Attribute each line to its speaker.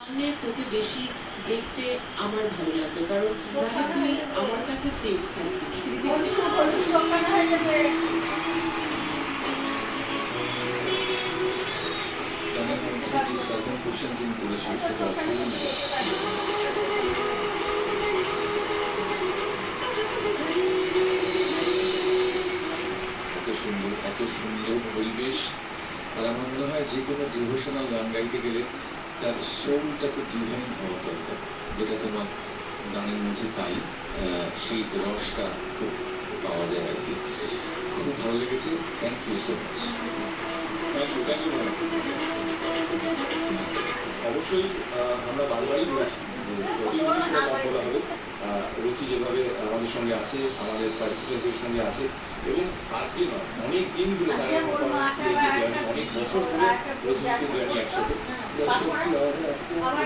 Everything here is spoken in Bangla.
Speaker 1: সামনে তোকে বেশি দেখতে আমার ভালো লাগবে, কারণ তাহলে তুই আমার কাছে সেফ থাকবি।
Speaker 2: যে সেকেন্ড কোশ্চেন তুমি করেছো সেটা এত সুন্দর পরিবেশ। আর আমার মনে হয় যে কোনো ডিভোশনাল গান গাইতে গেলে তার সোলটাকে ডিভাইন হওয়া দরকার, যেটা তোমার গানের মধ্যে পাই, সেই রসটা খুব পাওয়া যায় আর কি। খুব ভালো লেগেছে, thank you so much.
Speaker 3: Thank you অবশ্যই আমরা বারবারই বলেছি প্রতিদিনই সেটা কম বলা হবে। রুচি যেভাবে আমাদের সঙ্গে আছে, আমাদের পার্টিসিপেন্টসের সঙ্গে আছে, এবং আজকে নয় অনেক দিন ধরে তারা জার্নি, অনেক বছর ধরে রচিত জার্নি একসাথে।
Speaker 4: বাবা